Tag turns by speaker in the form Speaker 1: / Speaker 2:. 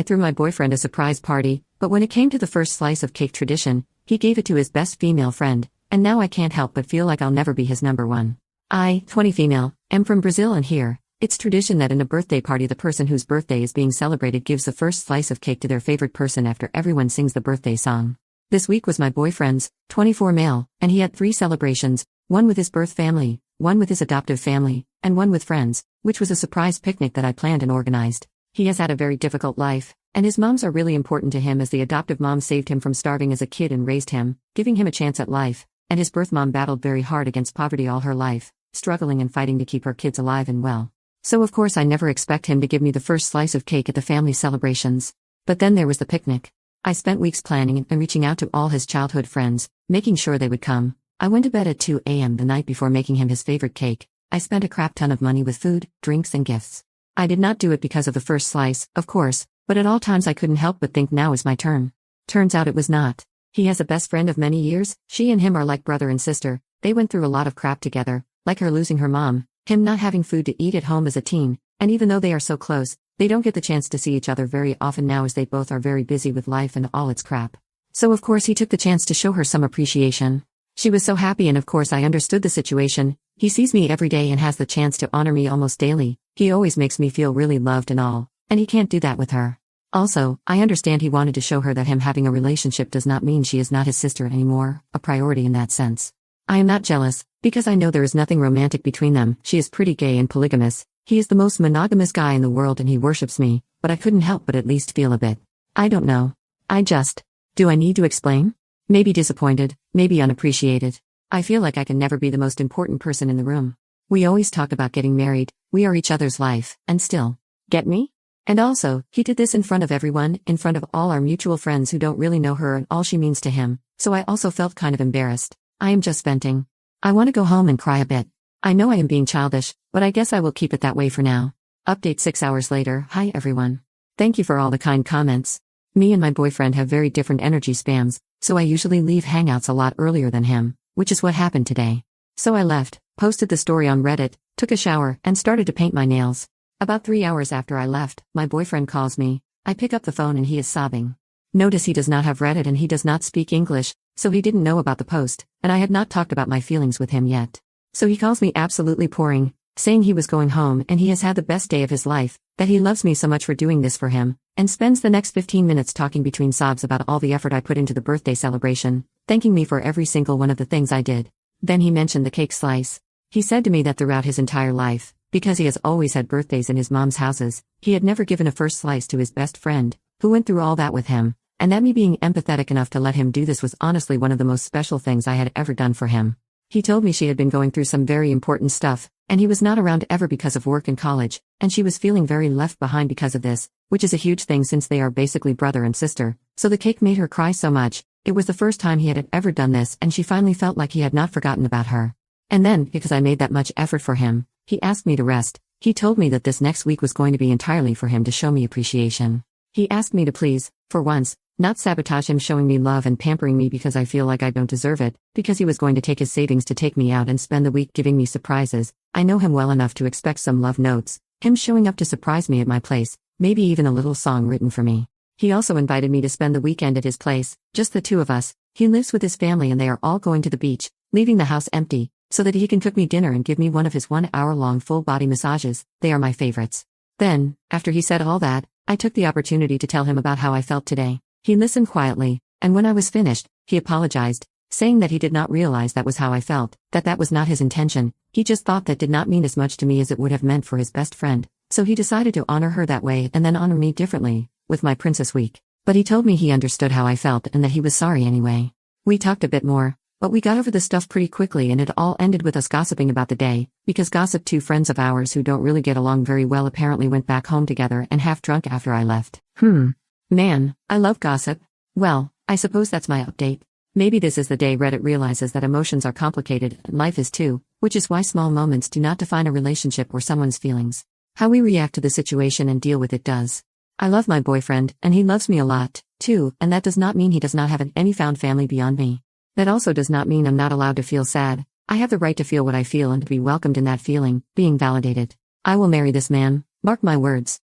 Speaker 1: I threw my boyfriend a surprise party, but when it came to the first slice of cake tradition, he gave it to his best female friend, and now I can't help but feel like I'll never be his number one. I, 20 female, am from Brazil, and here, it's tradition that in a birthday party the person whose birthday is being celebrated gives the first slice of cake to their favorite person after everyone sings the birthday song. This week was my boyfriend's, 24 male, and he had 3 celebrations, one with his birth family, one with his adoptive family, and one with friends, which was a surprise picnic that I planned and organized. He has had a very difficult life, and his moms are really important to him, as the adoptive mom saved him from starving as a kid and raised him, giving him a chance at life, and his birth mom battled very hard against poverty all her life, struggling and fighting to keep her kids alive and well. So of course I never expect him to give me the first slice of cake at the family celebrations. But then there was the picnic. I spent weeks planning and reaching out to all his childhood friends, making sure they would come. I went to bed at 2 a.m. the night before making him his favorite cake. I spent a crap ton of money with food, drinks and gifts. I did not do it because of the first slice, of course, but at all times I couldn't help but think now is my turn. Turns out it was not. He has a best friend of many years. She and him are like brother and sister. They went through a lot of crap together, like her losing her mom, him not having food to eat at home as a teen, and even though they are so close, they don't get the chance to see each other very often now, as they both are very busy with life and all its crap. So of course he took the chance to show her some appreciation. She was so happy, and of course I understood the situation. He sees me every day and has the chance to honor me almost daily. He always makes me feel really loved and all, and he can't do that with her. Also, I understand he wanted to show her that him having a relationship does not mean she is not his sister anymore, a priority in that sense. I am not jealous, because I know there is nothing romantic between them. She is pretty gay and polygamous. He is the most monogamous guy in the world and he worships me, but I couldn't help but at least feel a bit. I don't know. Do I need to explain? Maybe disappointed, maybe unappreciated. I feel like I can never be the most important person in the room. We always talk about getting married, we are each other's life, and still. Get me? And also, he did this in front of everyone, in front of all our mutual friends who don't really know her and all she means to him, so I also felt kind of embarrassed. I am just venting. I want to go home and cry a bit. I know I am being childish, but I guess I will keep it that way for now. Update 6 hours later. Hi everyone. Thank you for all the kind comments. Me and my boyfriend have very different energy spans, so I usually leave hangouts a lot earlier than him, which is what happened today. So I left, posted the story on Reddit, took a shower, and started to paint my nails. About 3 hours after I left, my boyfriend calls me. I pick up the phone and he is sobbing. Notice he does not have Reddit and he does not speak English, so he didn't know about the post, and I had not talked about my feelings with him yet. So he calls me absolutely pouring, saying he was going home and he has had the best day of his life, that he loves me so much for doing this for him, and spends the next 15 minutes talking between sobs about all the effort I put into the birthday celebration, thanking me for every single one of the things I did. Then he mentioned the cake slice. He said to me that throughout his entire life, because he has always had birthdays in his mom's houses, he had never given a first slice to his best friend, who went through all that with him, and that me being empathetic enough to let him do this was honestly one of the most special things I had ever done for him. He told me she had been going through some very important stuff, and he was not around ever because of work and college, and she was feeling very left behind because of this, which is a huge thing since they are basically brother and sister, so the cake made her cry so much. It was the first time he had ever done this, and she finally felt like he had not forgotten about her. And then, because I made that much effort for him, he asked me to rest. He told me that this next week was going to be entirely for him to show me appreciation. He asked me to please, for once, not sabotage him showing me love and pampering me because I feel like I don't deserve it, because he was going to take his savings to take me out and spend the week giving me surprises. I know him well enough to expect some love notes, him showing up to surprise me at my place, maybe even a little song written for me. He also invited me to spend the weekend at his place, just the two of us. He lives with his family and they are all going to the beach, leaving the house empty, so that he can cook me dinner and give me one of his 1-hour-long full-body massages. They are my favorites. Then, after he said all that, I took the opportunity to tell him about how I felt today. He listened quietly, and when I was finished, he apologized, saying that he did not realize that was how I felt, that was not his intention. He just thought that did not mean as much to me as it would have meant for his best friend, so he decided to honor her that way and then honor me differently, with my Princess Week. But he told me he understood how I felt and that he was sorry anyway. We talked a bit more, but we got over the stuff pretty quickly and it all ended with us gossiping about the day, because gossip, two friends of ours who don't really get along very well apparently went back home together and half drunk after I left. Man, I love gossip. Well, I suppose that's my update. Maybe this is the day Reddit realizes that emotions are complicated, and life is too, which is why small moments do not define a relationship or someone's feelings. How we react to the situation and deal with it does. I love my boyfriend, and he loves me a lot, too, and that does not mean he does not have any found family beyond me. That also does not mean I'm not allowed to feel sad. I have the right to feel what I feel and to be welcomed in that feeling, being validated. I will marry this man, mark my words.